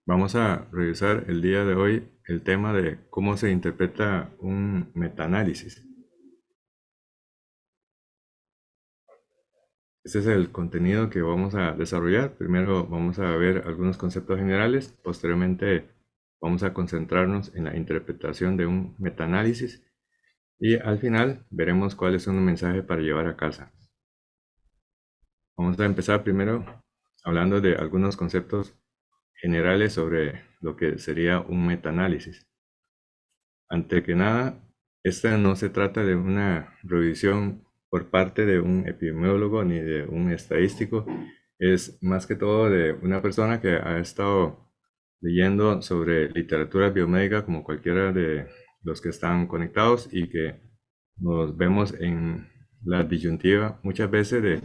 Vamos a revisar el día de hoy el tema de cómo se interpreta un metaanálisis. Este es el contenido que vamos a desarrollar. Primero vamos a ver algunos conceptos generales, posteriormente vamos a concentrarnos en la interpretación de un metaanálisis y al final veremos cuáles son los mensajes para llevar a casa. Vamos a empezar primero hablando de algunos conceptos generales sobre lo que sería un metaanálisis. Ante que nada, esta no se trata de una revisión por parte de un epidemiólogo ni de un estadístico, es más que todo de una persona que ha estado leyendo sobre literatura biomédica como cualquiera de los que están conectados y que nos vemos en la disyuntiva muchas veces de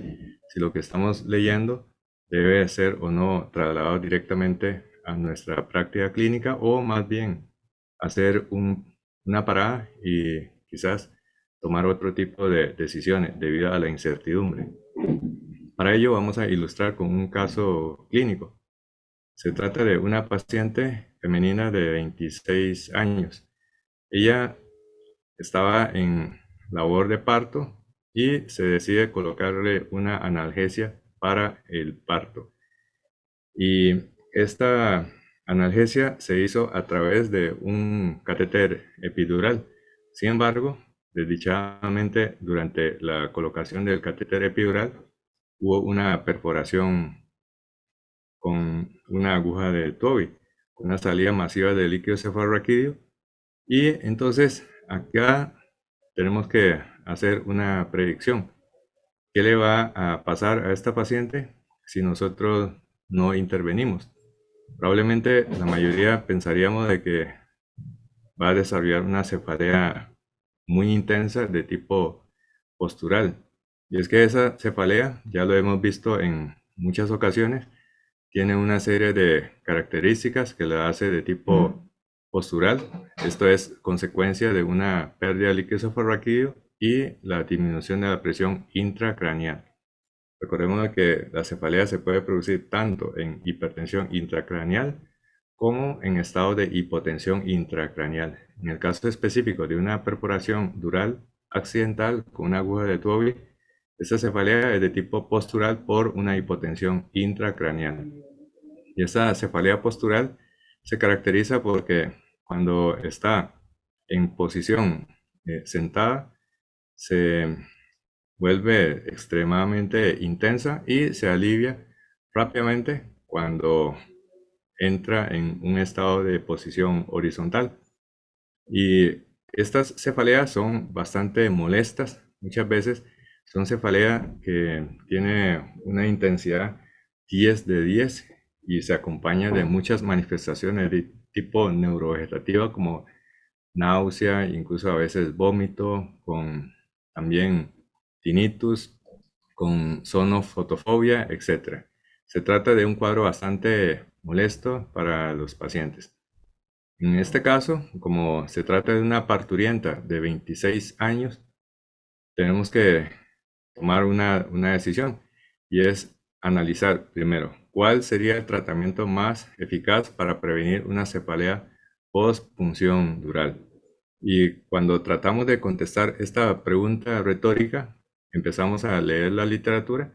si lo que estamos leyendo debe ser o no trasladado directamente a nuestra práctica clínica o más bien hacer una parada y quizás tomar otro tipo de decisiones debido a la incertidumbre. Para ello vamos a ilustrar con un caso clínico. Se trata de una paciente femenina de 26 años. Ella estaba en labor de parto y se decide colocarle una analgesia para el parto. Y esta analgesia se hizo a través de un catéter epidural. Sin embargo, desdichadamente, durante la colocación del catéter epidural, hubo una perforación con una aguja de Toby, con una salida masiva de líquido cefalorraquídeo. Y entonces, acá tenemos que hacer una predicción. ¿Qué le va a pasar a esta paciente si nosotros no intervenimos? Probablemente la mayoría pensaríamos de que va a desarrollar una cefalea muy intensa de tipo postural. Y es que esa cefalea, ya lo hemos visto en muchas ocasiones, tiene una serie de características que la hace de tipo postural. Esto es consecuencia de una pérdida de líquido cefalorraquídeo y la disminución de la presión intracraneal. Recordemos que la cefalea se puede producir tanto en hipertensión intracraneal como en estado de hipotensión intracraneal. En el caso específico de una perforación dural accidental con una aguja de Toby, esta cefalea es de tipo postural por una hipotensión intracraneal. Y esa cefalea postural se caracteriza porque cuando está en posición sentada, se vuelve extremadamente intensa y se alivia rápidamente cuando entra en un estado de posición horizontal. Y estas cefaleas son bastante molestas. Muchas veces son cefaleas que tiene una intensidad 10 de 10 y se acompaña de muchas manifestaciones de tipo neurovegetativa como náusea, incluso a veces vómito, con también tinnitus, con sonofotofobia, etc. Se trata de un cuadro bastante molesto para los pacientes. En este caso, como se trata de una parturienta de 26 años, tenemos que tomar una decisión y es analizar primero cuál sería el tratamiento más eficaz para prevenir una cefalea postpunción dural. Y cuando tratamos de contestar esta pregunta retórica, empezamos a leer la literatura,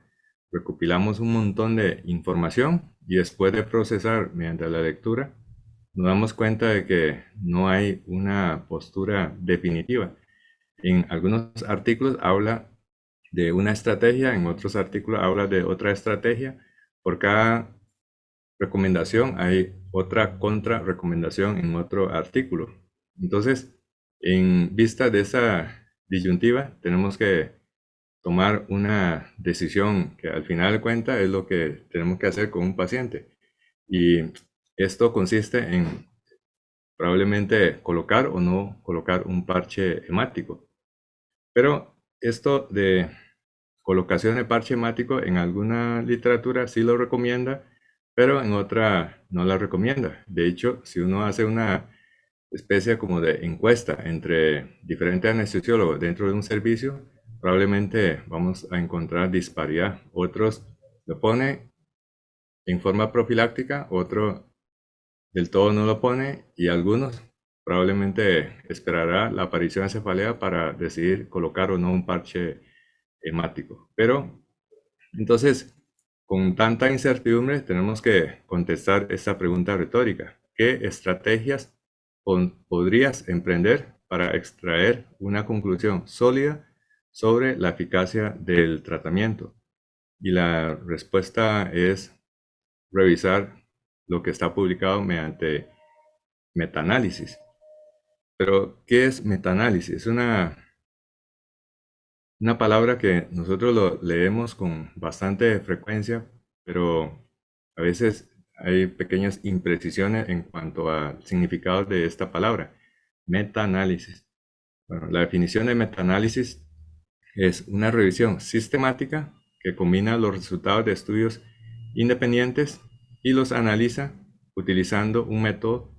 recopilamos un montón de información y después de procesar mediante la lectura, nos damos cuenta de que no hay una postura definitiva. En algunos artículos habla de una estrategia, en otros artículos habla de otra estrategia. Por cada recomendación hay otra contra recomendación en otro artículo. Entonces, en vista de esa disyuntiva, tenemos que tomar una decisión que al final de cuentas es lo que tenemos que hacer con un paciente. Y esto consiste en probablemente colocar o no colocar un parche hemático. Pero esto de colocación de parche hemático en alguna literatura sí lo recomienda, pero en otra no la recomienda. De hecho, si uno hace una especie como de encuesta entre diferentes anestesiólogos dentro de un servicio, probablemente vamos a encontrar disparidad. Otros lo ponen en forma profiláctica, otros del todo no lo pone y algunos probablemente esperará la aparición de cefalea para decidir colocar o no un parche hemático. Pero entonces, con tanta incertidumbre, tenemos que contestar esta pregunta retórica. ¿Qué estrategias podrías emprender para extraer una conclusión sólida sobre la eficacia del tratamiento? Y la respuesta es revisar lo que está publicado mediante metaanálisis. Pero, ¿qué es metaanálisis? Es una palabra que nosotros lo leemos con bastante frecuencia, pero a veces hay pequeñas imprecisiones en cuanto al significado de esta palabra, metaanálisis. Bueno, la definición de metaanálisis es una revisión sistemática que combina los resultados de estudios independientes y los analiza utilizando un método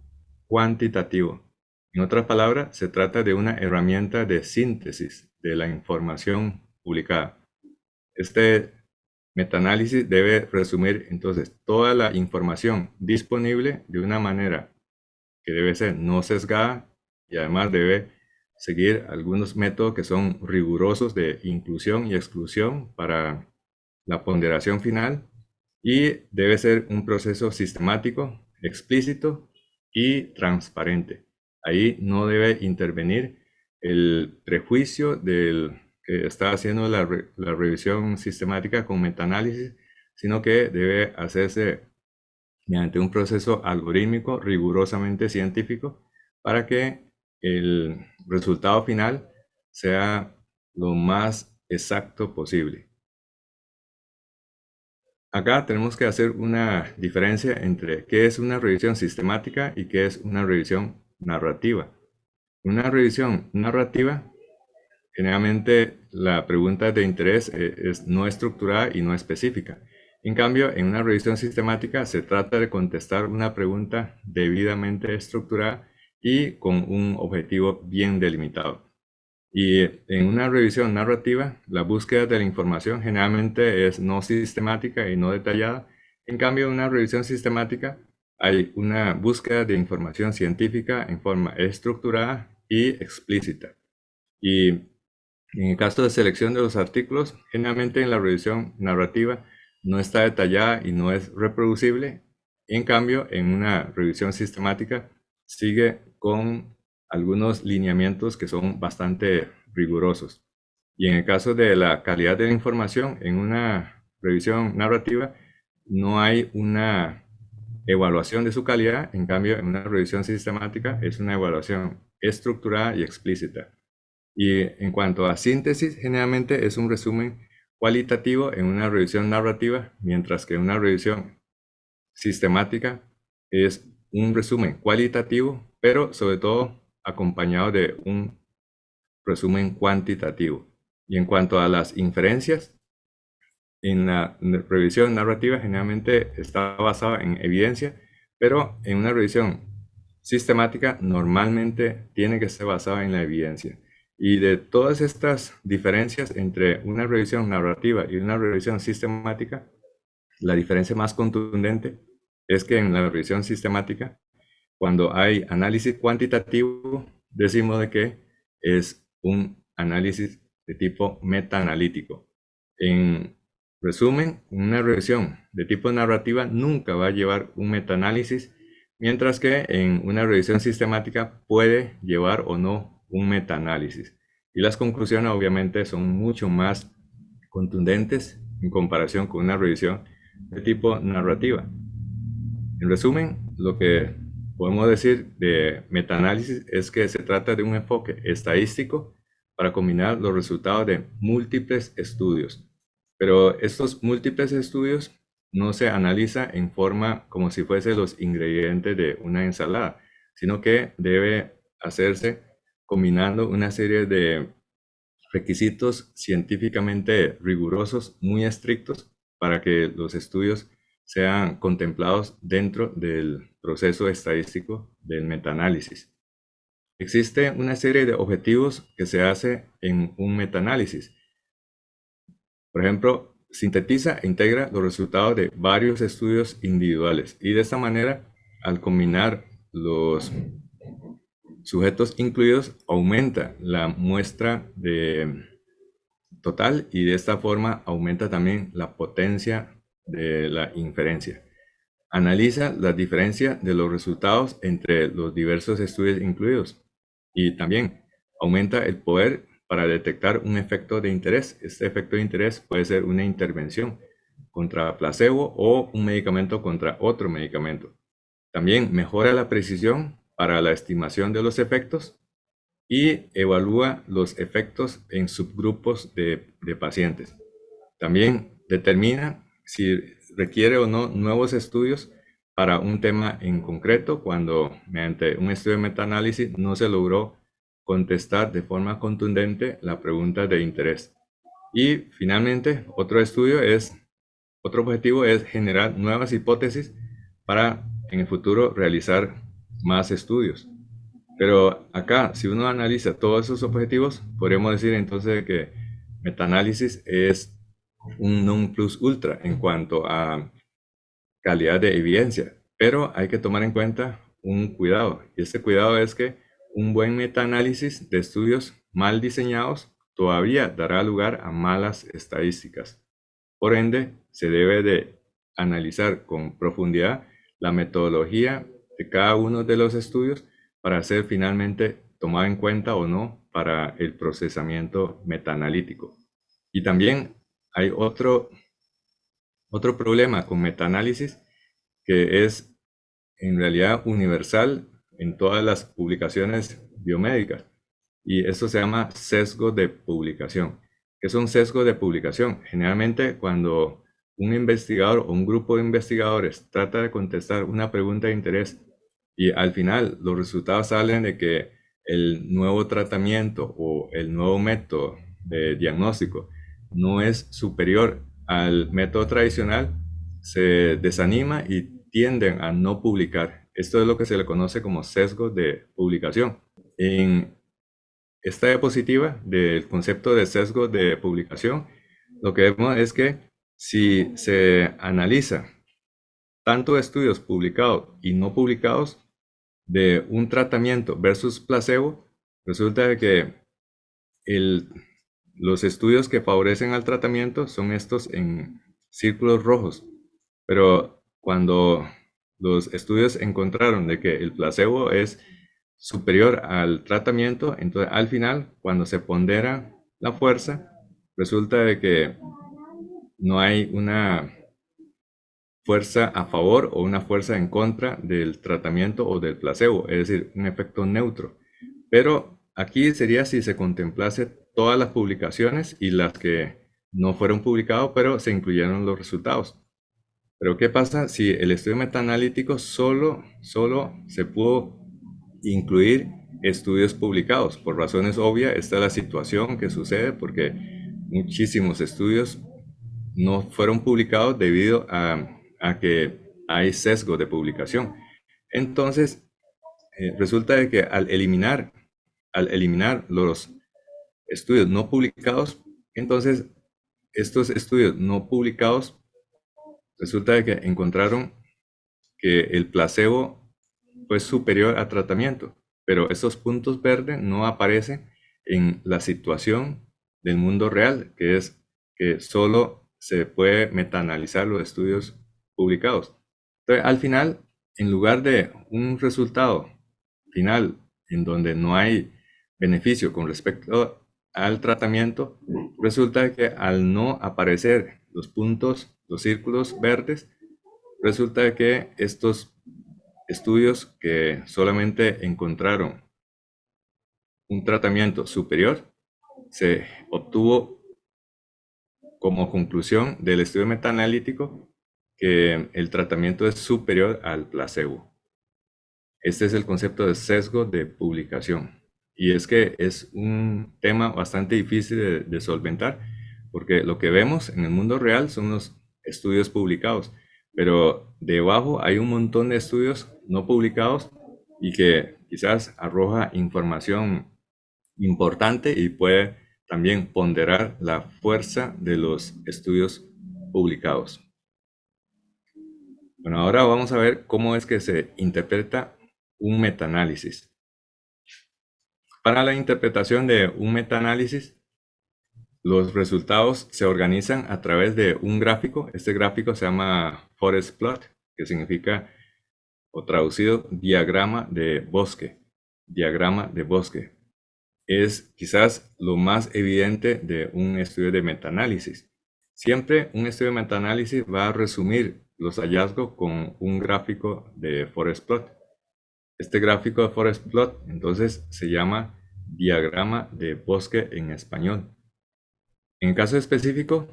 cuantitativo. En otras palabras, se trata de una herramienta de síntesis de la información publicada. Este metaanálisis debe resumir entonces toda la información disponible de una manera que debe ser no sesgada y además debe seguir algunos métodos que son rigurosos de inclusión y exclusión para la ponderación final y debe ser un proceso sistemático, explícito y transparente. Ahí no debe intervenir el prejuicio del que está haciendo la revisión sistemática con metaanálisis, sino que debe hacerse mediante un proceso algorítmico rigurosamente científico para que el resultado final sea lo más exacto posible. Acá tenemos que hacer una diferencia entre qué es una revisión sistemática y qué es una revisión narrativa. Una revisión narrativa, generalmente la pregunta de interés es no estructurada y no específica. En cambio, en una revisión sistemática se trata de contestar una pregunta debidamente estructurada y con un objetivo bien delimitado. Y en una revisión narrativa, la búsqueda de la información generalmente es no sistemática y no detallada. En cambio, en una revisión sistemática hay una búsqueda de información científica en forma estructurada y explícita. Y en el caso de selección de los artículos, generalmente en la revisión narrativa no está detallada y no es reproducible. En cambio, en una revisión sistemática sigue con algunos lineamientos que son bastante rigurosos. Y en el caso de la calidad de la información, en una revisión narrativa no hay una evaluación de su calidad. En cambio, en una revisión sistemática es una evaluación estructurada y explícita. Y en cuanto a síntesis, generalmente es un resumen cualitativo en una revisión narrativa, mientras que una revisión sistemática es un resumen cualitativo, pero sobre todo acompañado de un resumen cuantitativo. Y en cuanto a las inferencias, en la revisión narrativa generalmente está basada en evidencia, pero en una revisión sistemática normalmente tiene que ser basada en la evidencia. Y de todas estas diferencias entre una revisión narrativa y una revisión sistemática, la diferencia más contundente es que en la revisión sistemática, cuando hay análisis cuantitativo, decimos de que es un análisis de tipo metaanalítico. En resumen, una revisión de tipo narrativa nunca va a llevar un metaanálisis, mientras que en una revisión sistemática puede llevar o no un metaanálisis. Y las conclusiones obviamente son mucho más contundentes en comparación con una revisión de tipo narrativa. En resumen, lo que podemos decir de metaanálisis es que se trata de un enfoque estadístico para combinar los resultados de múltiples estudios. Pero estos múltiples estudios no se analizan en forma como si fuesen los ingredientes de una ensalada, sino que debe hacerse combinando una serie de requisitos científicamente rigurosos, muy estrictos, para que los estudios sean contemplados dentro del proceso estadístico del metaanálisis. Existe una serie de objetivos que se hace en un metaanálisis. Por ejemplo, sintetiza e integra los resultados de varios estudios individuales y de esta manera al combinar los sujetos incluidos, aumenta la muestra total y de esta forma aumenta también la potencia de la inferencia. Analiza la diferencia de los resultados entre los diversos estudios incluidos y también aumenta el poder para detectar un efecto de interés. Este efecto de interés puede ser una intervención contra placebo o un medicamento contra otro medicamento. También mejora la precisión para la estimación de los efectos y evalúa los efectos en subgrupos de pacientes. También determina si requiere o no nuevos estudios para un tema en concreto cuando mediante un estudio de metaanálisis no se logró contestar de forma contundente la pregunta de interés. Y finalmente, otro objetivo es generar nuevas hipótesis para en el futuro realizar más estudios. Pero acá, si uno analiza todos esos objetivos, podríamos decir entonces que metaanálisis es un non plus ultra en cuanto a calidad de evidencia, pero hay que tomar en cuenta un cuidado, y este cuidado es que un buen metaanálisis de estudios mal diseñados todavía dará lugar a malas estadísticas. Por ende, se debe de analizar con profundidad la metodología de cada uno de los estudios para ser finalmente tomado en cuenta o no para el procesamiento metaanalítico. Y también hay otro problema con metaanálisis que es en realidad universal en todas las publicaciones biomédicas, y eso se llama sesgo de publicación. ¿Qué es un sesgo de publicación? Generalmente cuando un investigador o un grupo de investigadores trata de contestar una pregunta de interés y al final los resultados salen de que el nuevo tratamiento o el nuevo método de diagnóstico no es superior al método tradicional, se desanima y tienden a no publicar. Esto es lo que se le conoce como sesgo de publicación. En esta diapositiva del concepto de sesgo de publicación, lo que vemos es que si se analiza tanto estudios publicados y no publicados de un tratamiento versus placebo, resulta de que los estudios que favorecen al tratamiento son estos en círculos rojos, pero cuando los estudios encontraron de que el placebo es superior al tratamiento, entonces al final, cuando se pondera la fuerza, resulta de que no hay una fuerza a favor o una fuerza en contra del tratamiento o del placebo, es decir, un efecto neutro. Pero aquí sería si se contemplase todas las publicaciones y las que no fueron publicadas, pero se incluyeron los resultados. Pero ¿qué pasa si el estudio metaanalítico solo se pudo incluir estudios publicados? Por razones obvias, esta es la situación que sucede porque muchísimos estudios no fueron publicados debido a que hay sesgo de publicación. Entonces, resulta de que al eliminar los estudios no publicados, entonces estos estudios no publicados resulta de que encontraron que el placebo fue superior al tratamiento, pero esos puntos verdes no aparecen en la situación del mundo real, que es que solo se puede metaanalizar los estudios publicados. Entonces, al final, en lugar de un resultado final en donde no hay beneficio con respecto al tratamiento, resulta que al no aparecer los puntos, los círculos verdes, resulta que estos estudios que solamente encontraron un tratamiento superior, se obtuvo como conclusión del estudio metaanalítico que el tratamiento es superior al placebo. Este es el concepto de sesgo de publicación. Y es que es un tema bastante difícil de solventar, porque lo que vemos en el mundo real son los estudios publicados, pero debajo hay un montón de estudios no publicados y que quizás arroja información importante y puede también ponderar la fuerza de los estudios publicados. Bueno, ahora vamos a ver cómo es que se interpreta un metaanálisis. Para la interpretación de un metaanálisis, los resultados se organizan a través de un gráfico. Este gráfico se llama forest plot, que significa, o traducido, diagrama de bosque. Diagrama de bosque. Es quizás lo más evidente de un estudio de metaanálisis. Siempre un estudio de metaanálisis va a resumir los hallazgos con un gráfico de forest plot. Este gráfico de forest plot entonces se llama diagrama de bosque en español. En el caso específico,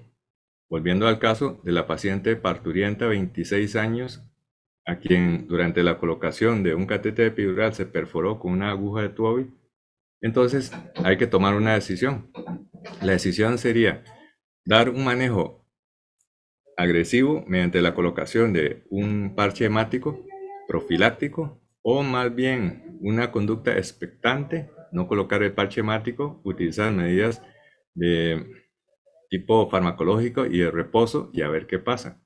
volviendo al caso de la paciente parturienta, 26 años, a quien durante la colocación de un catéter epidural se perforó con una aguja de Tuoby, entonces hay que tomar una decisión. La decisión sería dar un manejo agresivo mediante la colocación de un parche hemático profiláctico, o más bien una conducta expectante, no colocar el parche hemático, utilizar medidas de tipo farmacológico y de reposo y a ver qué pasa.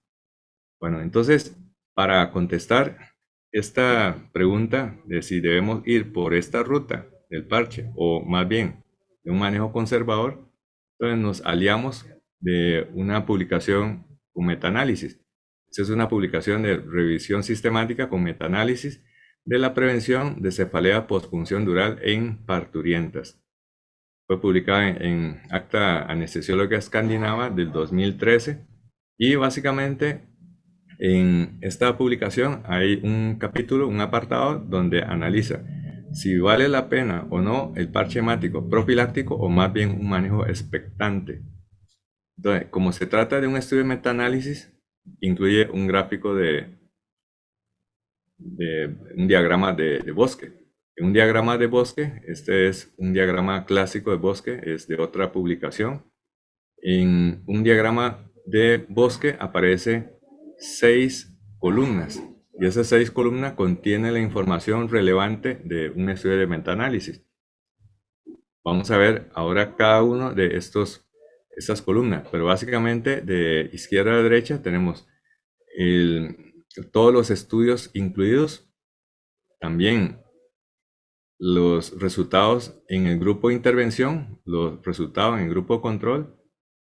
Bueno, entonces, para contestar esta pregunta de si debemos ir por esta ruta del parche o más bien de un manejo conservador, entonces nos aliamos de una publicación con metaanálisis. Esta es una publicación de revisión sistemática con metaanálisis de la prevención de cefalea postpunción dural en parturientas. Fue publicada en Acta Anestesiológica Escandinava del 2013 y básicamente en esta publicación hay un capítulo, un apartado donde analiza si vale la pena o no el parche hemático profiláctico o más bien un manejo expectante. Entonces, como se trata de un estudio de metaanálisis, incluye un gráfico de un diagrama de bosque. En un diagrama de bosque, este es un diagrama clásico de bosque, es de otra publicación. En un diagrama de bosque aparece 6 columnas y esas 6 columnas contienen la información relevante de un estudio de metaanálisis. Vamos a ver ahora cada uno de estas columnas, pero básicamente de izquierda a derecha tenemos todos los estudios incluidos, también los resultados en el grupo de intervención, los resultados en el grupo de control,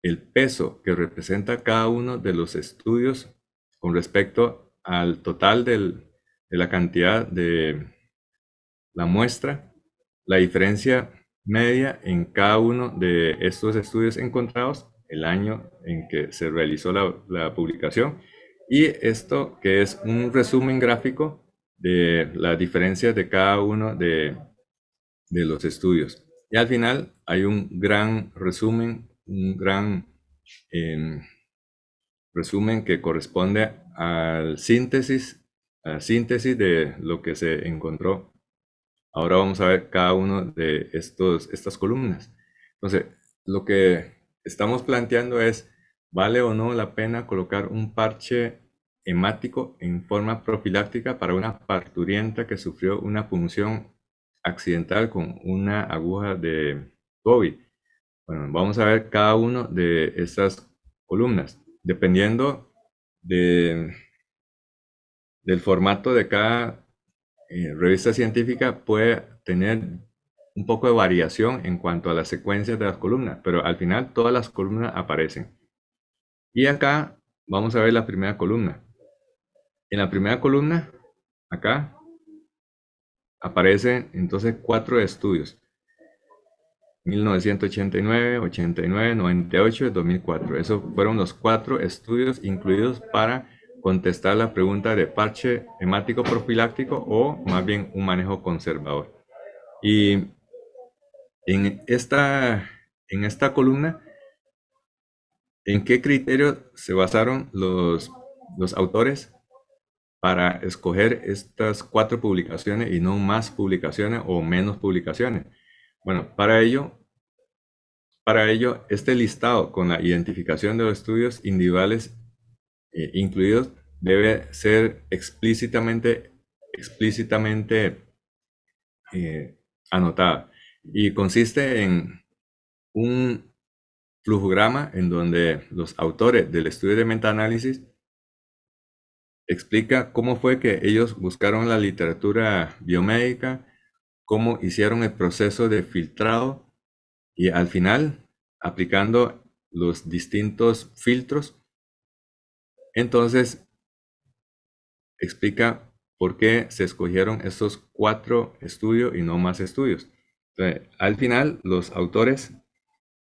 el peso que representa cada uno de los estudios con respecto al total de la cantidad de la muestra, la diferencia media en cada uno de estos estudios encontrados, el año en que se realizó la publicación, y esto que es un resumen gráfico de las diferencias de cada uno de los estudios. Y al final hay un gran resumen, un gran resumen que corresponde a la síntesis de lo que se encontró. Ahora vamos a ver cada uno de estas columnas. Entonces, lo que estamos planteando es, ¿vale o no la pena colocar un parche hemático en forma profiláctica para una parturienta que sufrió una punción accidental con una aguja de Toby? Bueno, vamos a ver cada uno de estas columnas. Dependiendo del formato de cada revista científica, puede tener un poco de variación en cuanto a las secuencias de las columnas, pero al final todas las columnas aparecen. Y acá vamos a ver la primera columna. En la primera columna, acá, aparecen entonces 4 estudios: 1989, 89, 98 y 2004. Esos fueron los 4 estudios incluidos para contestar la pregunta de parche hemático profiláctico o más bien un manejo conservador. Y en esta columna, ¿en qué criterio se basaron los autores para escoger estas 4 publicaciones y no más publicaciones o menos publicaciones? Bueno, para ello, este listado con la identificación de los estudios individuales incluidos debe ser explícitamente anotada, y consiste en un flujograma en donde los autores del estudio de metaanálisis explica cómo fue que ellos buscaron la literatura biomédica, cómo hicieron el proceso de filtrado y al final, aplicando los distintos filtros, entonces explica por qué se escogieron estos 4 estudios y no más estudios. Entonces, al final, los autores,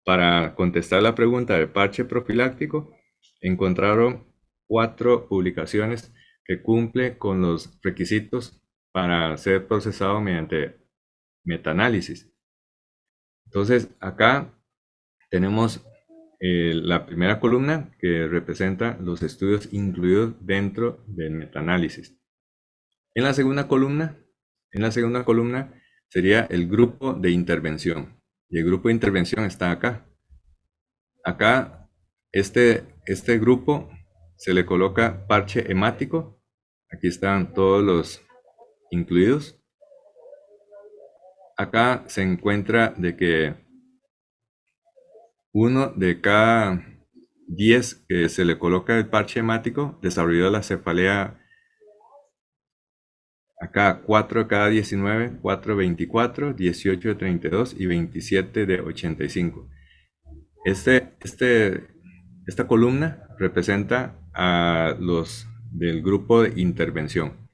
para contestar la pregunta del parche profiláctico, encontraron 4 publicaciones que cumplen con los requisitos para ser procesado mediante metaanálisis. Entonces, acá tenemos la primera columna que representa los estudios incluidos dentro del metaanálisis. En la segunda columna, sería el grupo de intervención. Y el grupo de intervención está acá. Acá, este grupo se le coloca parche hemático. Aquí están todos los incluidos. Acá se encuentra de que uno de cada 10 que se le coloca el parche hemático desarrolló la cefalea. Acá 4 de cada 19, 4 de 24, 18 de 32 y 27 de 85. Esta columna representa a los del grupo de intervención.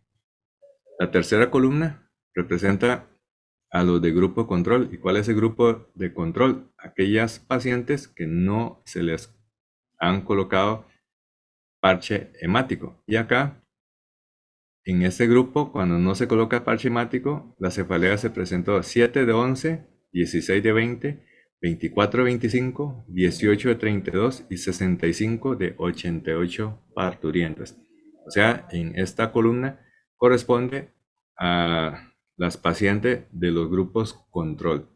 La tercera columna representa a los de grupo de control. ¿Y cuál es el grupo de control? Aquellas pacientes que no se les han colocado parche hemático. Y acá, en este grupo, cuando no se coloca parche hemático, la cefalea se presentó 7 de 11, 16 de 20, 24 de 25, 18 de 32 y 65 de 88 parturientas. O sea, en esta columna corresponde a las pacientes de los grupos control,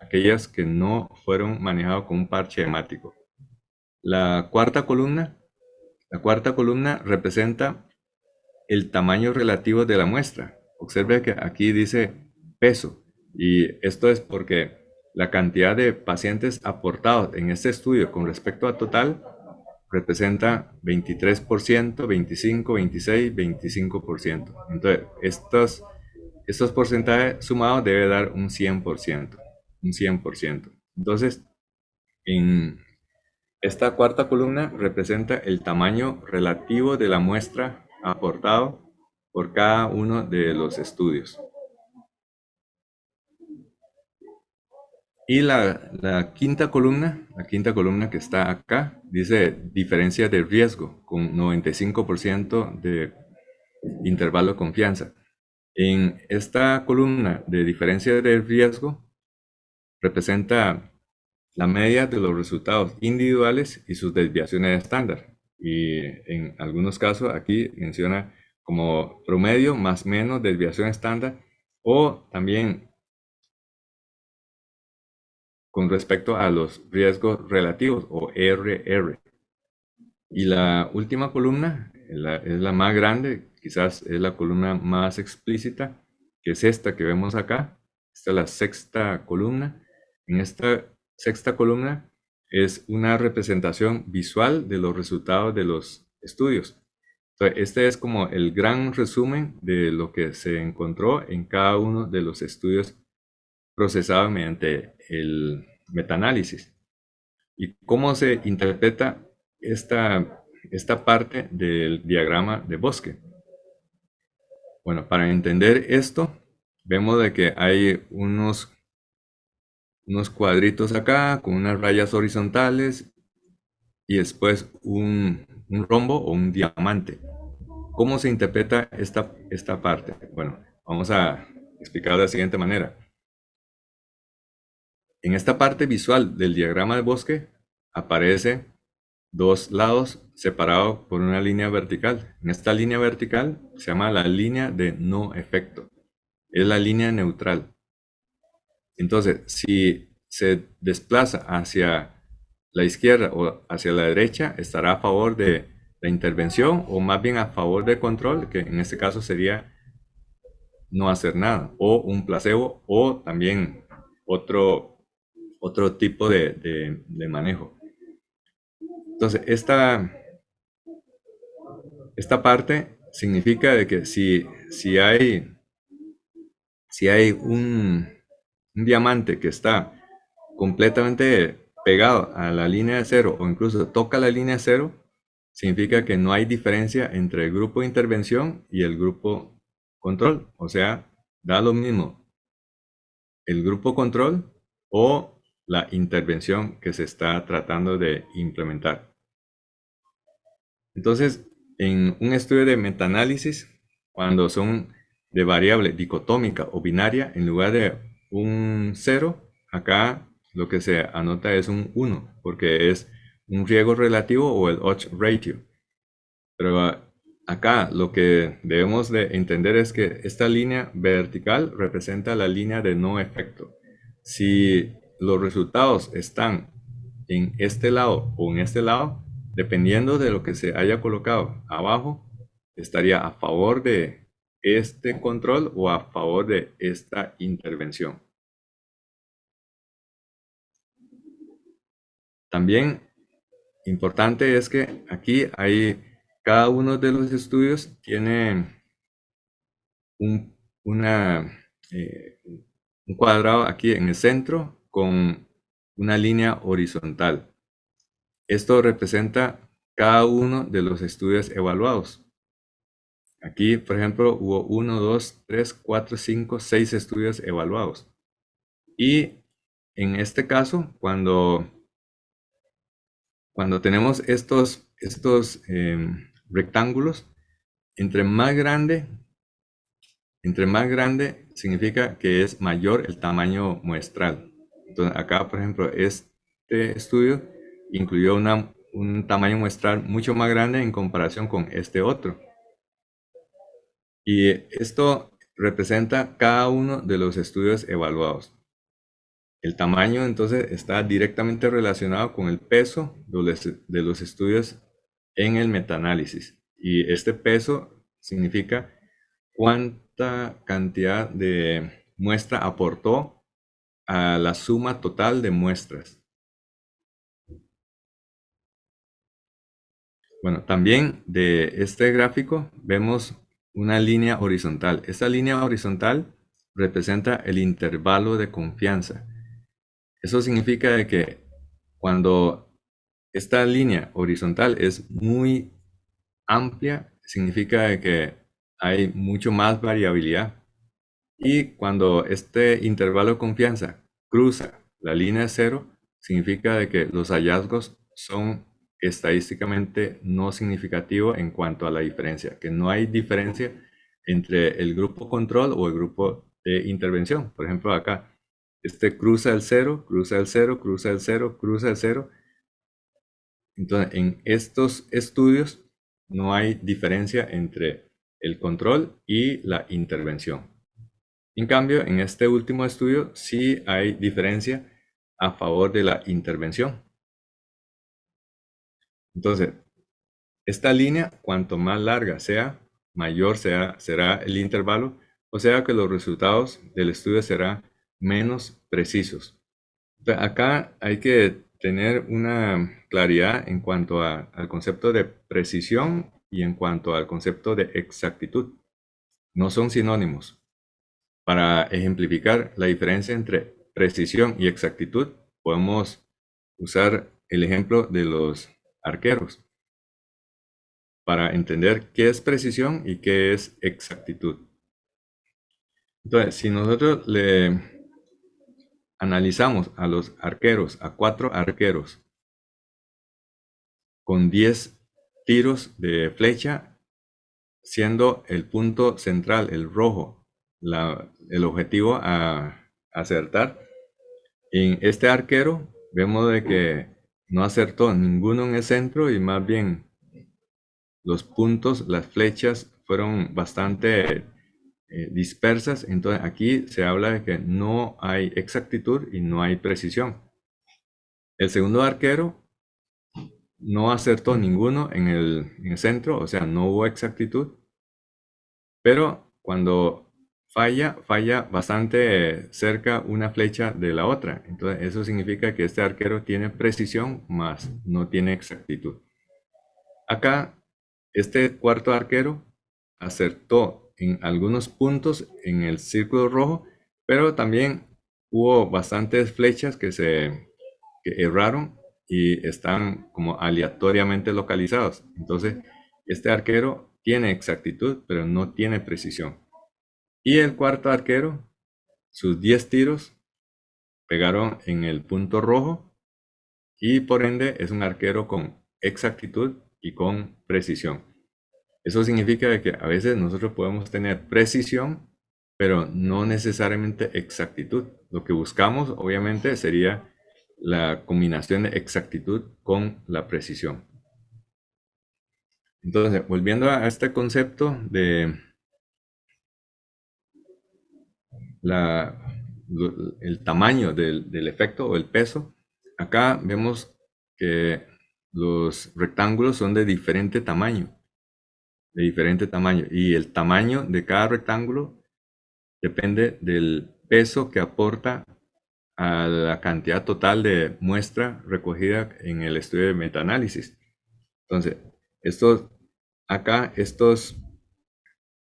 aquellas que no fueron manejadas con un parche hemático. La cuarta columna representa el tamaño relativo de la muestra. Observe que aquí dice peso, y esto es porque la cantidad de pacientes aportados en este estudio con respecto a total representa 23%, 25, 26, 25%. Entonces, estos porcentajes sumados debe dar un 100%, un 100%. Entonces, en esta cuarta columna representa el tamaño relativo de la muestra aportado por cada uno de los estudios. Y la quinta columna que está acá, dice diferencia de riesgo con 95% de intervalo de confianza. En esta columna de diferencia de riesgo representa la media de los resultados individuales y sus desviaciones estándar. Y en algunos casos aquí menciona como promedio más menos desviación estándar, o también con respecto a los riesgos relativos o RR. Y la última columna es la más grande, quizás es la columna más explícita, que es esta que vemos acá. Esta es la sexta columna. En esta sexta columna es una representación visual de los resultados de los estudios. Entonces, este es como el gran resumen de lo que se encontró en cada uno de los estudios procesados mediante el metaanálisis. ¿Y cómo se interpreta esta parte del diagrama de bosque? Bueno, para entender esto, vemos de que hay unos cuadritos acá con unas rayas horizontales y después un rombo o un diamante. ¿Cómo se interpreta esta parte? Bueno, vamos a explicar de la siguiente manera. En esta parte visual del diagrama de bosque aparece dos lados separados por una línea vertical. En esta línea vertical se llama la línea de no efecto. Es la línea neutral. Entonces, si se desplaza hacia la izquierda o hacia la derecha, estará a favor de la intervención o más bien a favor del control, que en este caso sería no hacer nada, o un placebo, o también otro tipo de manejo. Entonces, esta parte significa de que si hay un diamante que está completamente pegado a la línea de cero o incluso toca la línea de cero, significa que no hay diferencia entre el grupo de intervención y el grupo control. O sea, da lo mismo el grupo control o la intervención que se está tratando de implementar. Entonces, en un estudio de metaanálisis, cuando son de variable dicotómica o binaria, en lugar de un 0, acá lo que se anota es un 1, porque es un riesgo relativo o el odds ratio. Pero acá lo que debemos de entender es que esta línea vertical representa la línea de no efecto. Si los resultados están en este lado o en este lado, dependiendo de lo que se haya colocado abajo, estaría a favor de este control o a favor de esta intervención. También importante es que aquí cada uno de los estudios tiene un, un cuadrado aquí en el centro con una línea horizontal. Esto representa cada uno de los estudios evaluados. Aquí, por ejemplo, hubo 1, 2, 3, 4, 5, 6 estudios evaluados. Y en este caso, cuando tenemos estos rectángulos, entre más grande significa que es mayor el tamaño muestral. Entonces, acá, por ejemplo, este estudio incluyó un tamaño muestral mucho más grande en comparación con este otro. Y esto representa cada uno de los estudios evaluados. El tamaño, entonces, está directamente relacionado con el peso de los estudios en el metaanálisis. Y este peso significa cuánta cantidad de muestra aportó a la suma total de muestras. Bueno, también de este gráfico vemos una línea horizontal. Esta línea horizontal representa el intervalo de confianza. Eso significa de que cuando esta línea horizontal es muy amplia, significa de que hay mucho más variabilidad. Y cuando este intervalo de confianza cruza la línea cero, significa de que los hallazgos son estadísticamente no significativos en cuanto a la diferencia, que no hay diferencia entre el grupo control o el grupo de intervención. Por ejemplo, acá, este cruza el cero, cruza el cero, cruza el cero, cruza el cero. Entonces, en estos estudios no hay diferencia entre el control y la intervención. En cambio, en este último estudio sí hay diferencia a favor de la intervención. Entonces, esta línea, cuanto más larga sea, mayor será el intervalo, o sea que los resultados del estudio serán menos precisos. Entonces, acá hay que tener una claridad en cuanto al concepto de precisión y en cuanto al concepto de exactitud. No son sinónimos. Para ejemplificar la diferencia entre precisión y exactitud, podemos usar el ejemplo de los arqueros para entender qué es precisión y qué es exactitud. Entonces, si nosotros le analizamos a los arqueros, a 4 arqueros, con 10 tiros de flecha, siendo el punto central, el rojo, el objetivo a acertar, en este arquero vemos de que no acertó ninguno en el centro y más bien los puntos, las flechas fueron bastante dispersas. Entonces aquí se habla de que no hay exactitud y no hay precisión. El segundo arquero no acertó ninguno en el centro, o sea, no hubo exactitud. Pero cuando falla bastante cerca una flecha de la otra. Entonces eso significa que este arquero tiene precisión, más no tiene exactitud. Acá, este cuarto arquero acertó en algunos puntos en el círculo rojo, pero también hubo bastantes flechas que erraron y están como aleatoriamente localizados. Entonces, este arquero tiene exactitud, pero no tiene precisión. Y el cuarto arquero, sus 10 tiros pegaron en el punto rojo y por ende es un arquero con exactitud y con precisión. Eso significa que a veces nosotros podemos tener precisión, pero no necesariamente exactitud. Lo que buscamos, obviamente, sería la combinación de exactitud con la precisión. Entonces, volviendo a este concepto de la, el tamaño del efecto o el peso, acá vemos que los rectángulos son de diferente tamaño, y el tamaño de cada rectángulo depende del peso que aporta a la cantidad total de muestra recogida en el estudio de metaanálisis. Entonces, estos,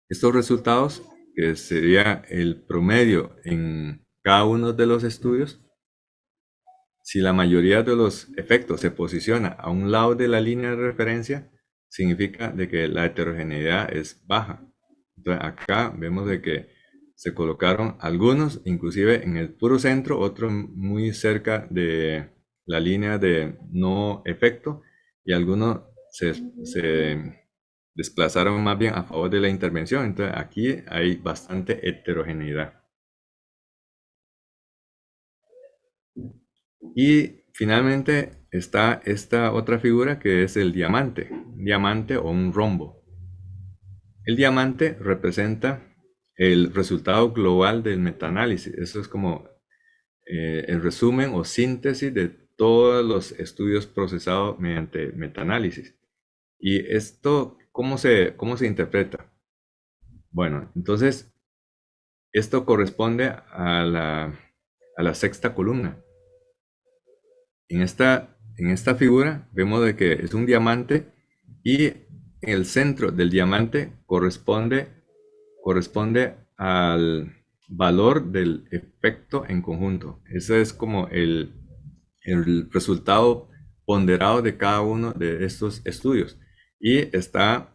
estos resultados, que sería el promedio en cada uno de los estudios, si la mayoría de los efectos se posiciona a un lado de la línea de referencia, significa de que la heterogeneidad es baja. Entonces acá vemos de que se colocaron algunos, inclusive en el puro centro, otros muy cerca de la línea de no efecto, y algunos se desplazaron más bien a favor de la intervención. Entonces aquí hay bastante heterogeneidad. Y finalmente está esta otra figura que es el diamante o un rombo. El diamante representa el resultado global del metaanálisis. Eso es como el resumen o síntesis de todos los estudios procesados mediante metaanálisis. ¿Y esto cómo se interpreta? Bueno, entonces esto corresponde a la sexta columna. En esta figura vemos de que es un diamante y en el centro del diamante corresponde al valor del efecto en conjunto. Ese es como el resultado ponderado de cada uno de estos estudios y está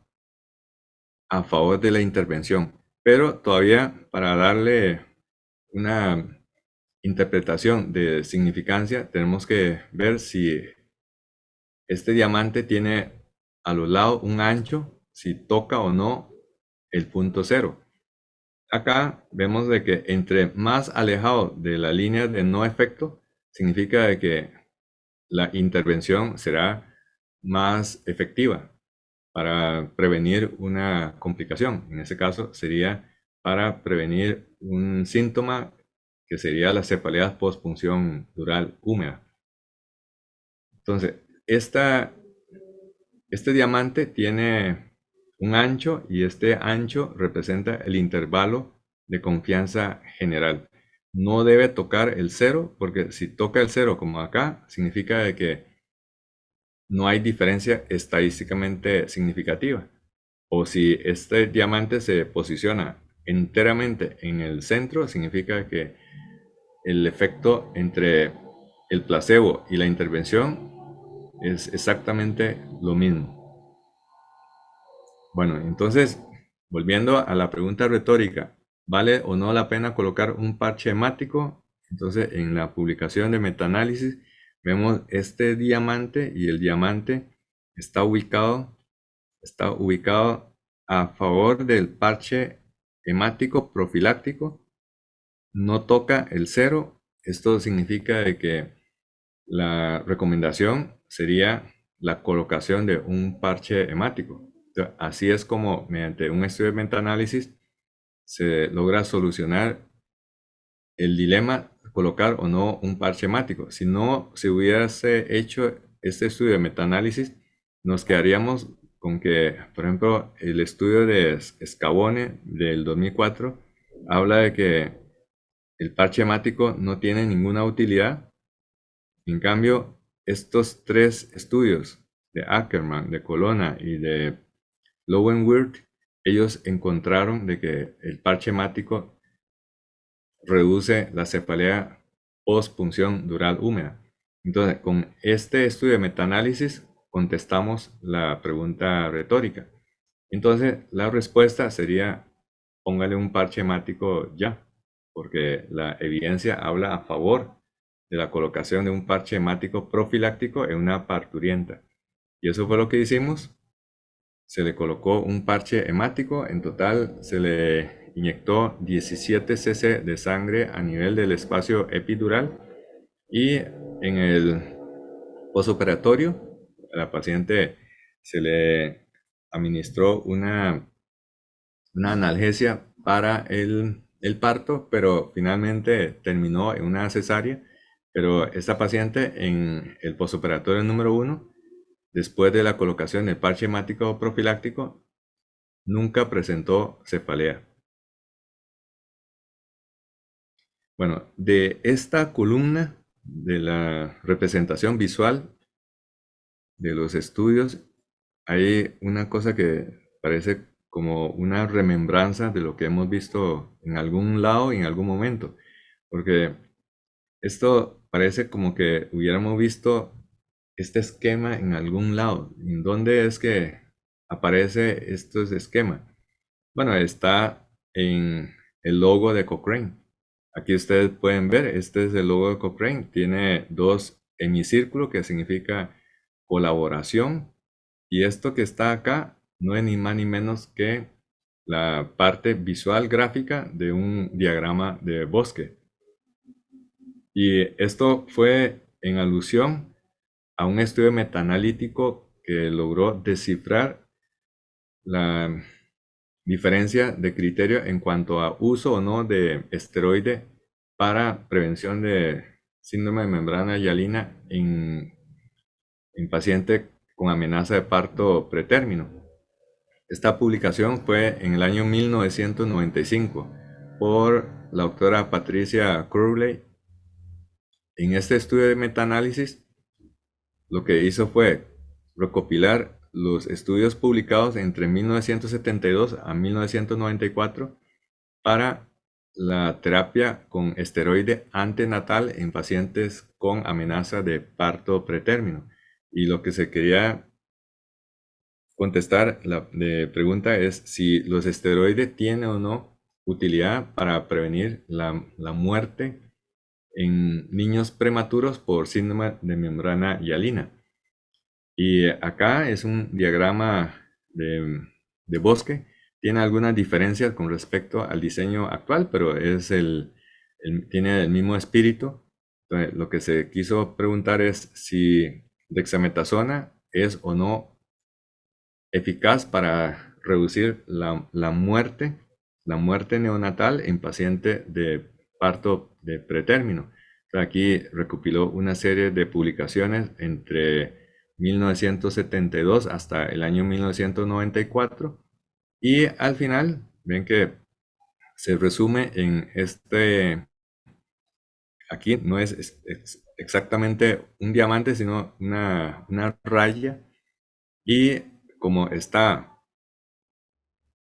a favor de la intervención. Pero todavía para darle una interpretación de significancia, tenemos que ver si este diamante tiene a los lados un ancho, si toca o no el punto cero. Acá vemos de que entre más alejado de la línea de no efecto, significa de que la intervención será más efectiva para prevenir una complicación. En ese caso sería para prevenir un síntoma que sería la cefalea postpunción dural húmeda. Entonces, este diamante tiene un ancho y este ancho representa el intervalo de confianza general. No debe tocar el cero, porque si toca el cero como acá, significa de que no hay diferencia estadísticamente significativa. O si este diamante se posiciona enteramente en el centro, significa que el efecto entre el placebo y la intervención es exactamente lo mismo. Bueno, entonces, volviendo a la pregunta retórica, ¿vale o no la pena colocar un parche hemático? Entonces, en la publicación de metaanálisis vemos este diamante y el diamante está ubicado a favor del parche hemático profiláctico, no toca el cero. Esto significa de que la recomendación sería la colocación de un parche hemático. Entonces, así es como mediante un estudio de metaanálisis se logra solucionar el dilema colocar o no un parche hemático. Si no se hubiese hecho este estudio de metaanálisis, nos quedaríamos con que, por ejemplo, el estudio de Scavone del 2004 habla de que el parche hemático no tiene ninguna utilidad. En cambio, estos tres estudios de Ackerman, de Colonna y de Lowenwirth ellos encontraron de que el parche hemático reduce la cefalea postpunción dural húmeda. Entonces, con este estudio de metaanálisis contestamos la pregunta retórica. Entonces, la respuesta sería, póngale un parche hemático ya, porque la evidencia habla a favor de la colocación de un parche hemático profiláctico en una parturienta. Y eso fue lo que hicimos. Se le colocó un parche hemático, en total se le inyectó 17 cc de sangre a nivel del espacio epidural y en el posoperatorio a la paciente se le administró una analgesia para el parto, pero finalmente terminó en una cesárea. Pero esta paciente en el posoperatorio número 1, después de la colocación del parche hemático profiláctico, nunca presentó cefalea. Bueno, de esta columna de la representación visual de los estudios, hay una cosa que parece como una remembranza de lo que hemos visto en algún lado y en algún momento, porque esto parece como que hubiéramos visto este esquema en algún lado. ¿En dónde es que aparece este esquema? Bueno, está en el logo de Cochrane. Aquí ustedes pueden ver, este es el logo de Cochrane. Tiene dos hemicírculos que significa colaboración. Y esto que está acá no es ni más ni menos que la parte visual gráfica de un diagrama de bosque. Y esto fue en alusión a un estudio metaanalítico que logró descifrar la diferencia de criterio en cuanto a uso o no de esteroide para prevención de síndrome de membrana hialina en paciente con amenaza de parto pretérmino. Esta publicación fue en el año 1995 por la doctora Patricia Crowley. En este estudio de metaanálisis, lo que hizo fue recopilar los estudios publicados entre 1972 a 1994 para la terapia con esteroide antenatal en pacientes con amenaza de parto pretérmino. Y lo que se quería contestar, la pregunta es si los esteroides tienen o no utilidad para prevenir la muerte en niños prematuros por síndrome de membrana hialina. Y acá es un diagrama de bosque. Tiene algunas diferencias con respecto al diseño actual, pero tiene el mismo espíritu. Entonces, lo que se quiso preguntar es si dexametasona es o no eficaz para reducir la muerte neonatal en paciente de parto de pretérmino. Aquí recopiló una serie de publicaciones entre 1972 hasta el año 1994 y al final ven que se resume en aquí no es exactamente un diamante, sino una raya, y como está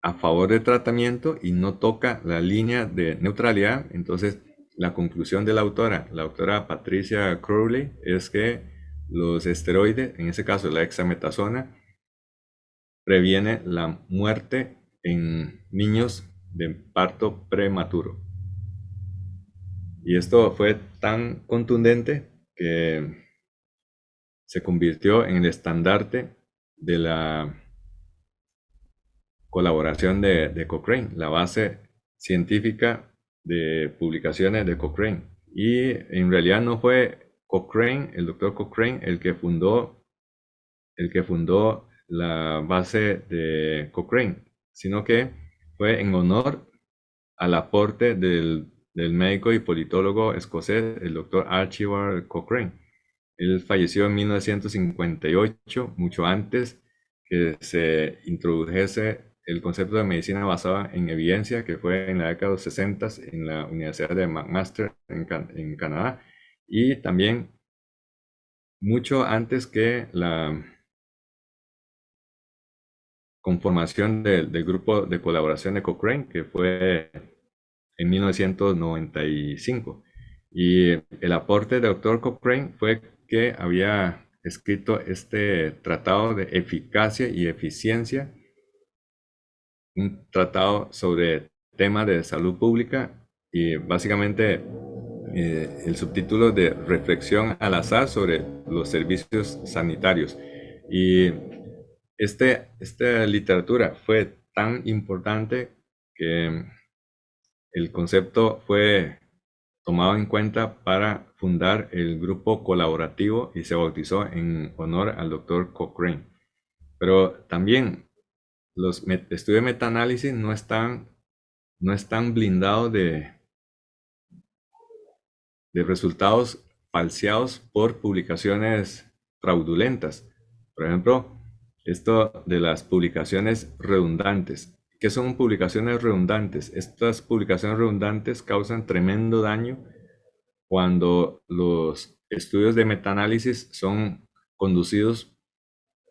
a favor del tratamiento y no toca la línea de neutralidad, entonces la conclusión de la doctora Patricia Crowley, es que los esteroides, en ese caso la dexametasona, previene la muerte en niños de parto prematuro. Y esto fue tan contundente que se convirtió en el estandarte de la colaboración de Cochrane, la base científica de publicaciones de Cochrane. Y en realidad no fue Cochrane, el doctor Cochrane, el que fundó la base de Cochrane, sino que fue en honor al aporte del médico y politólogo escocés, el doctor Archibald Cochrane. Él falleció en 1958, mucho antes que se introdujese el concepto de medicina basada en evidencia, que fue en la década de los 60 en la Universidad de McMaster en Canadá, y también mucho antes que la conformación del grupo de colaboración de Cochrane, que fue en 1995. Y el aporte del doctor Cochrane fue que había escrito este tratado de eficacia y eficiencia, un tratado sobre temas de salud pública y básicamente el subtítulo de Reflexión al azar sobre los servicios sanitarios. Y esta literatura fue tan importante que el concepto fue tomado en cuenta para fundar el grupo colaborativo y se bautizó en honor al doctor Cochrane. Pero también los estudios de metaanálisis no están blindados de resultados falseados por publicaciones fraudulentas. Por ejemplo, esto de las publicaciones redundantes. ¿Qué son publicaciones redundantes? Estas publicaciones redundantes causan tremendo daño cuando los estudios de metaanálisis son conducidos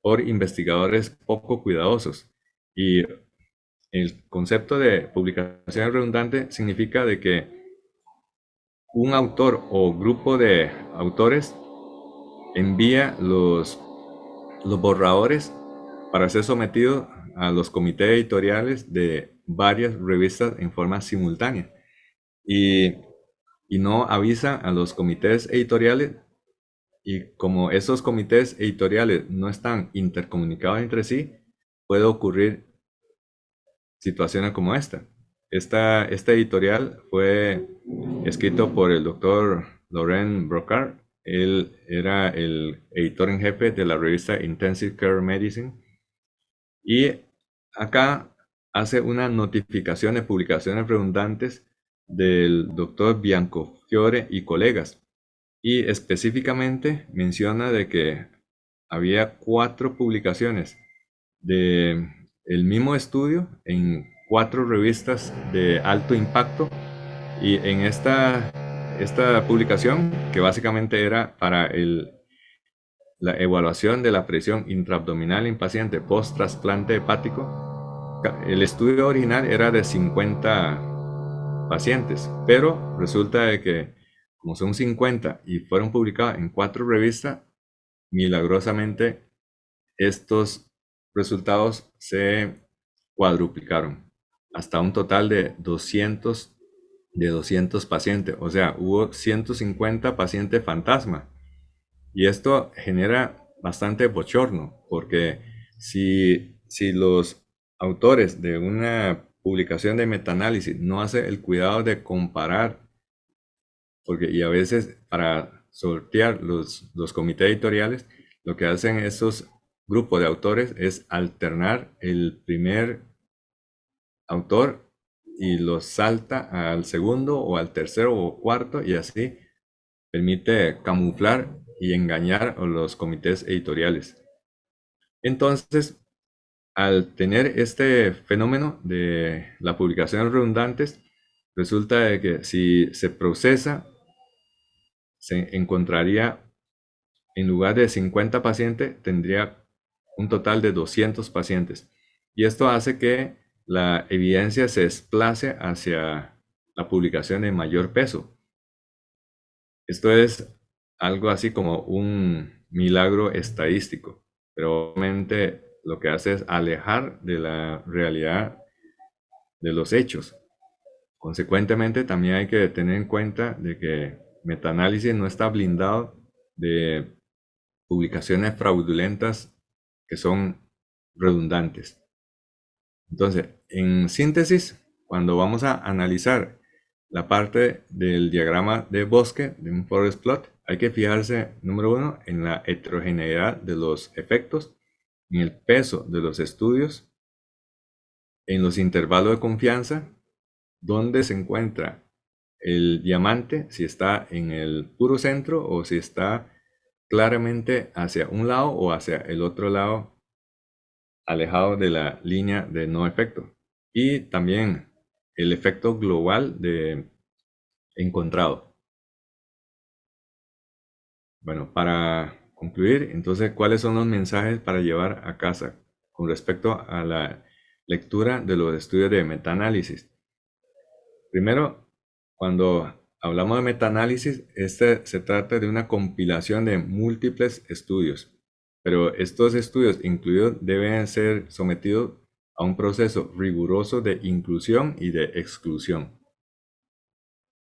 por investigadores poco cuidadosos. Y el concepto de publicación redundante significa de que un autor o grupo de autores envía los borradores para ser sometidos a los comités editoriales de varias revistas en forma simultánea y, y no avisa a los comités editoriales, y como esos comités editoriales no están intercomunicados entre sí, puede ocurrir situaciones como esta. Este editorial fue escrito por el doctor Laurent Brocard. Él era el editor en jefe de la revista Intensive Care Medicine. Y acá hace una notificación de publicaciones redundantes del doctor Biancofiore y colegas. Y específicamente menciona de que había 4 publicaciones de el mismo estudio en 4 revistas de alto impacto, y en esta publicación, que básicamente era para la evaluación de la presión intraabdominal en paciente post trasplante hepático, el estudio original era de 50 pacientes, pero resulta de que como son 50 y fueron publicados en 4 revistas, milagrosamente estos resultados se cuadruplicaron hasta un total de 200 pacientes. O sea, hubo 150 pacientes fantasma. Y esto genera bastante bochorno, porque si los autores de una publicación de metaanálisis no hacen el cuidado de comparar, y a veces para sortear los comités editoriales, lo que hacen esos grupos de autores es alternar el primer autor y los salta al segundo o al tercero o cuarto, y así permite camuflar y engañar a los comités editoriales. Entonces, al tener este fenómeno de las publicaciones redundantes, resulta de que si se procesa, se encontraría, en lugar de 50 pacientes, tendría un total de 200 pacientes. Y esto hace que la evidencia se desplace hacia la publicación de mayor peso. Esto es algo así como un milagro estadístico, pero obviamente lo que hace es alejar de la realidad de los hechos. Consecuentemente, también hay que tener en cuenta de que metaanálisis no está blindado de publicaciones fraudulentas que son redundantes. Entonces, en síntesis, cuando vamos a analizar la parte del diagrama de bosque de un forest plot, hay que fijarse, número 1, en la heterogeneidad de los efectos, en el peso de los estudios, en los intervalos de confianza, dónde se encuentra el diamante, si está en el puro centro o si está claramente hacia un lado o hacia el otro lado, alejado de la línea de no efecto. Y también el efecto global de encontrado. Bueno, para concluir, entonces, ¿cuáles son los mensajes para llevar a casa con respecto a la lectura de los estudios de metaanálisis. Primero, cuando hablamos de metaanálisis, se trata de una compilación de múltiples estudios, pero estos estudios incluidos deben ser sometidos a un proceso riguroso de inclusión y de exclusión.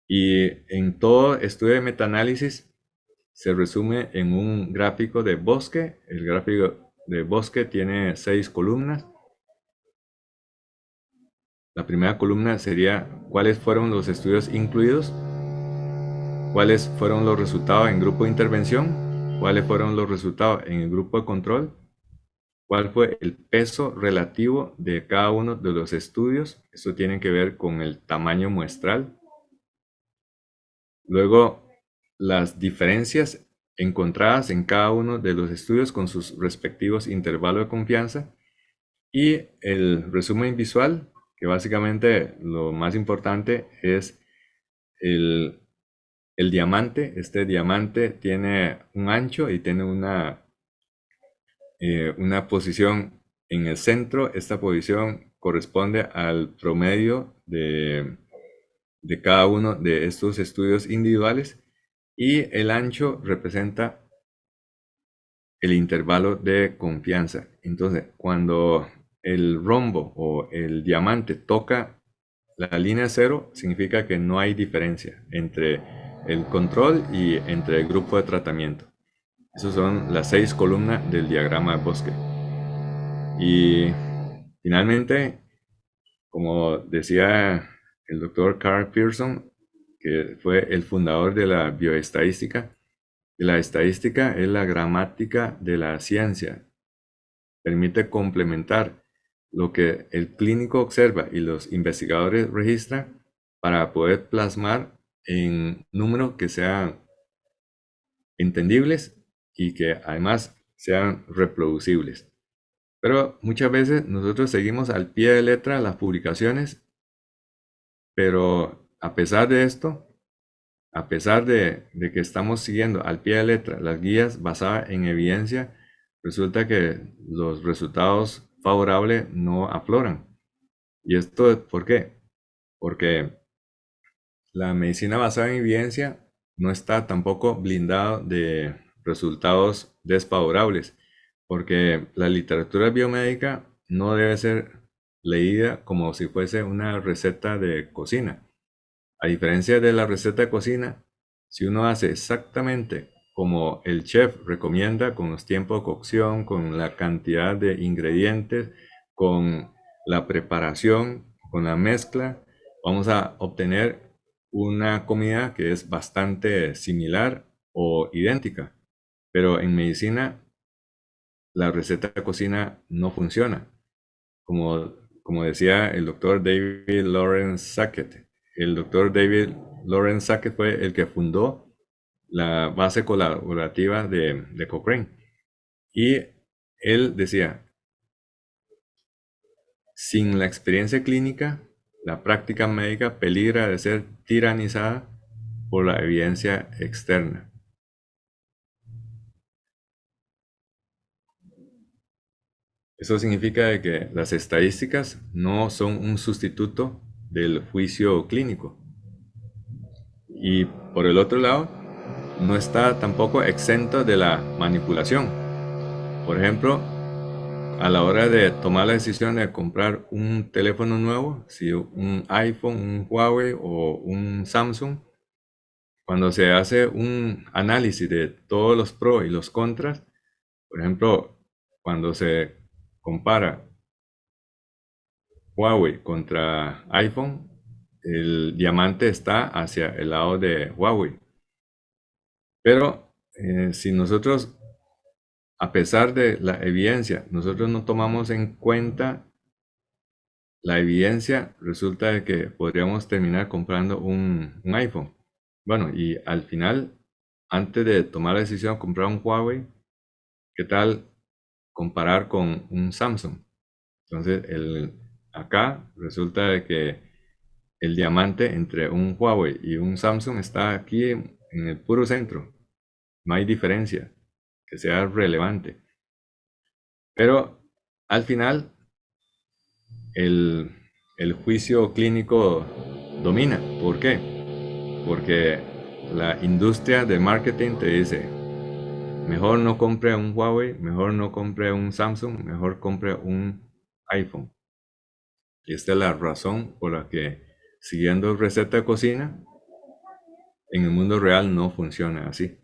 Y en todo estudio de metaanálisis se resume en un gráfico de bosque. El gráfico de bosque tiene 6 columnas. La primera columna sería cuáles fueron los estudios incluidos, cuáles fueron los resultados en grupo de intervención, cuáles fueron los resultados en el grupo de control, cuál fue el peso relativo de cada uno de los estudios. Esto tiene que ver con el tamaño muestral. Luego, las diferencias encontradas en cada uno de los estudios con sus respectivos intervalos de confianza y el resumen visual, que básicamente lo más importante es el diamante. Este diamante tiene un ancho y tiene una posición en el centro. Esta posición corresponde al promedio de cada uno de estos estudios individuales y el ancho representa el intervalo de confianza. Entonces, cuando el rombo o el diamante toca la línea cero, significa que no hay diferencia entre el control y entre el grupo de tratamiento. Esas son las 6 columnas del diagrama de bosque. Y finalmente, como decía el doctor Carl Pearson, que fue el fundador de la bioestadística, la estadística es la gramática de la ciencia. Permite complementar lo que el clínico observa y los investigadores registran para poder plasmar en números que sean entendibles y que además sean reproducibles. Pero muchas veces nosotros seguimos al pie de letra las publicaciones, pero a pesar de esto, a pesar de que estamos siguiendo al pie de letra las guías basadas en evidencia, resulta que los resultados favorables no afloran. ¿Y esto por qué? Porque la medicina basada en evidencia no está tampoco blindado de resultados desfavorables, porque la literatura biomédica no debe ser leída como si fuese una receta de cocina. A diferencia de la receta de cocina, si uno hace exactamente como el chef recomienda, con los tiempos de cocción, con la cantidad de ingredientes, con la preparación, con la mezcla, vamos a obtener una comida que es bastante similar o idéntica. Pero en medicina, la receta de cocina no funciona. Como decía el doctor David Lawrence Sackett. El doctor David Lawrence Sackett fue el que fundó la base colaborativa de Cochrane. Y él decía, sin la experiencia clínica, la práctica médica peligra de ser tiranizada por la evidencia externa. Eso significa de que las estadísticas no son un sustituto del juicio clínico. Y por el otro lado, no está tampoco exento de la manipulación. Por ejemplo, a la hora de tomar la decisión de comprar un teléfono nuevo, si un iPhone, un Huawei o un Samsung, cuando se hace un análisis de todos los pros y los contras, por ejemplo, cuando se compara Huawei contra iPhone, el diamante está hacia el lado de Huawei. Pero si nosotros, a pesar de la evidencia, nosotros no tomamos en cuenta la evidencia, resulta de que podríamos terminar comprando un iPhone. Bueno, y al final, antes de tomar la decisión de comprar un Huawei, ¿qué tal comparar con un Samsung? Entonces, acá resulta de que el diamante entre un Huawei y un Samsung está aquí en el puro centro. No hay diferencia que sea relevante. Pero al final el, el juicio clínico domina. ¿Por qué? Porque la industria de marketing te dice, mejor no compre un Huawei, mejor no compre un Samsung, mejor compre un iPhone. Y esta es la razón por la que, siguiendo receta de cocina, en el mundo real no funciona así.